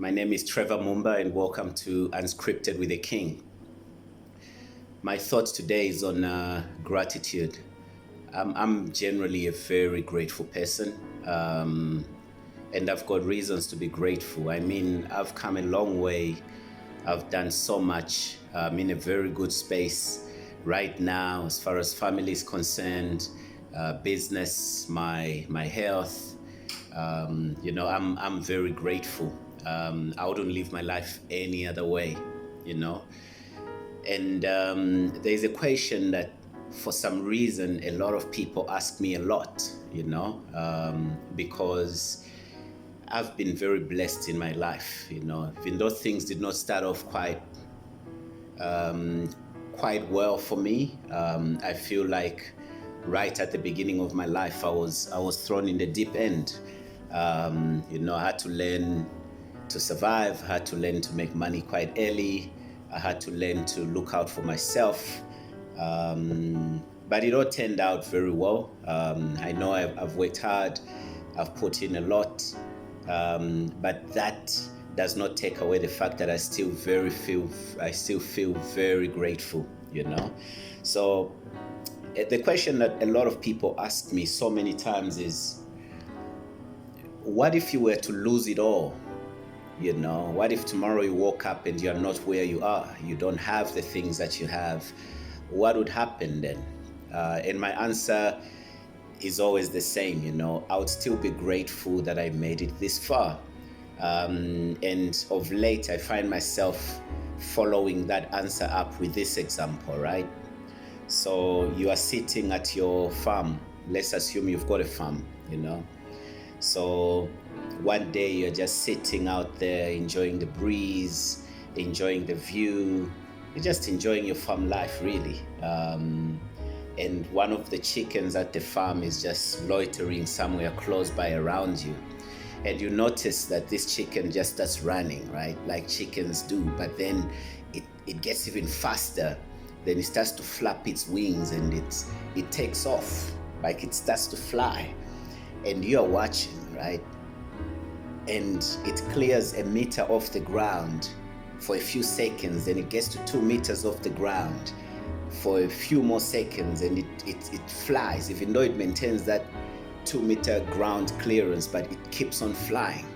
My name is Trevor Mumba, and welcome to Unscripted with The King. My thoughts today is on gratitude. I'm generally a very grateful person, and I've got reasons to be grateful. I mean, I've come a long way. I've done so much. I'm in a very good space right now as far as family is concerned, business, my health. I'm very grateful. I wouldn't live my life any other way, you know. And there's a question that, for some reason, a lot of people ask me a lot, because I've been very blessed in my life, even though things did not start off quite well for me. I feel like right at the beginning of my life, I was thrown in the deep end. I had to learn to survive. I had to learn to make money quite early. I had to learn to look out for myself. But it all turned out very well. I know I've worked hard. I've put in a lot. But that does not take away the fact that I still feel very grateful, So the question that a lot of people ask me so many times is, what if you were to lose it all? What if tomorrow you woke up and you're not where you are? You don't have the things that you have. What would happen then? And my answer is always the same, I would still be grateful that I made it this far. And of late, I find myself following that answer up with this example, right? So you are sitting at your farm. Let's assume you've got a farm, So one day you're just sitting out there enjoying the breeze, enjoying the view. You're just enjoying your farm life, really. And one of the chickens at the farm is just loitering somewhere close by around you. And you notice that this chicken just starts running, right? Like chickens do. But then it gets even faster. Then it starts to flap its wings and it takes off, like it starts to fly. And you're watching, right? And it clears a meter off the ground for a few seconds, then it gets to 2 meters off the ground for a few more seconds, and it flies, even though it maintains that 2-meter ground clearance, but it keeps on flying.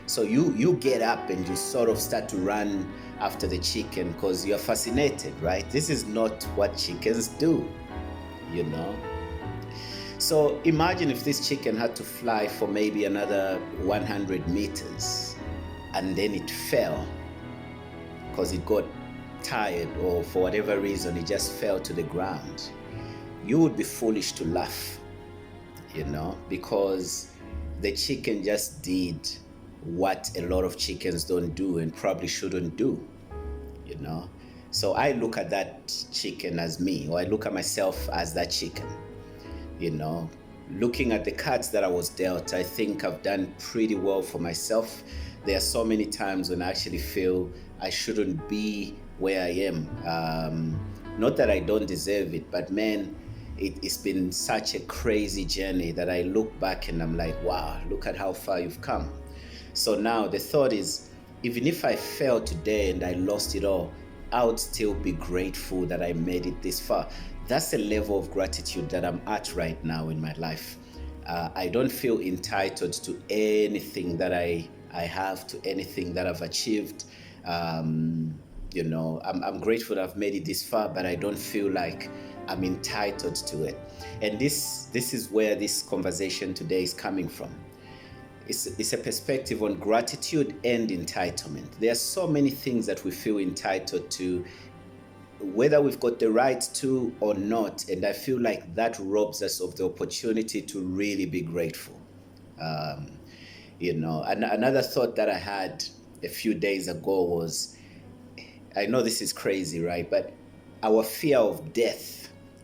So you get up and you sort of start to run after the chicken because you're fascinated, right? This is not what chickens do, So imagine if this chicken had to fly for maybe another 100 meters and then it fell because it got tired, or for whatever reason it just fell to the ground. You would be foolish to laugh, because the chicken just did what a lot of chickens don't do and probably shouldn't do, So I look at that chicken as me, or I look at myself as that chicken. Looking at the cards that I was dealt, I think I've done pretty well for myself. There are so many times when I actually feel I shouldn't be where I am. Not that I don't deserve it, but man, it's been such a crazy journey that I look back and I'm like, wow, look at how far you've come. So now the thought is, even if I fell today and I lost it all, I would still be grateful that I made it this far. That's a level of gratitude that I'm at right now in my life. I don't feel entitled to anything that I have, to anything that I've achieved. I'm grateful that I've made it this far, but I don't feel like I'm entitled to it. And this is where this conversation today is coming from. It's a perspective on gratitude and entitlement. There are so many things that we feel entitled to, whether we've got the right to or not, and I feel like that robs us of the opportunity to really be grateful. And another thought that I had a few days ago was, I know this is crazy, right? But our fear of death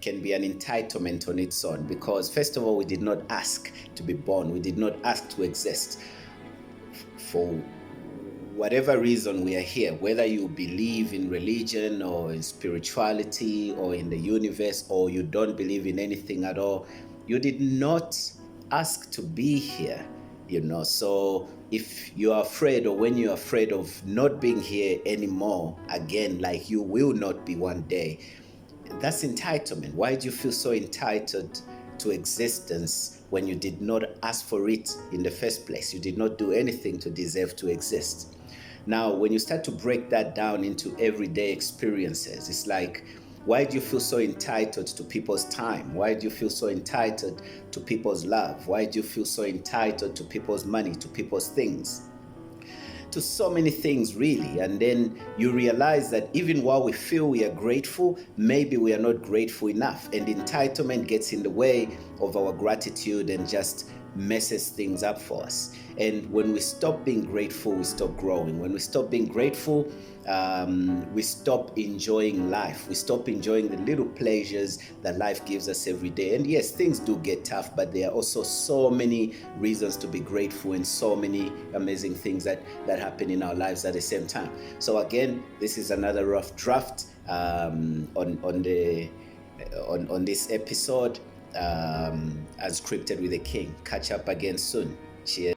can be an entitlement on its own, because first of all, we did not ask to be born. We did not ask to exist. For whatever reason we are here, whether you believe in religion or in spirituality or in the universe, or you don't believe in anything at all, you did not ask to be here. So if you are afraid, or when you're afraid of not being here anymore again, like you will not be one day, that's entitlement. Why do you feel so entitled to existence when you did not ask for it in the first place? You did not do anything to deserve to exist. Now, when you start to break that down into everyday experiences, it's like, why do you feel so entitled to people's time? Why do you feel so entitled to people's love? Why do you feel so entitled to people's money, to people's things? To so many things, really. And then you realize that even while we feel we are grateful, maybe we are not grateful enough. And entitlement gets in the way of our gratitude and just messes things up for us. And when we stop being grateful, we stop growing. When we stop being grateful, we stop enjoying life. We stop enjoying the little pleasures that life gives us every day. And yes, things do get tough, but there are also so many reasons to be grateful and so many amazing things that happen in our lives at the same time. So again, this is another rough draft on this episode, Unscripted with the King. Catch up again soon. Cheers.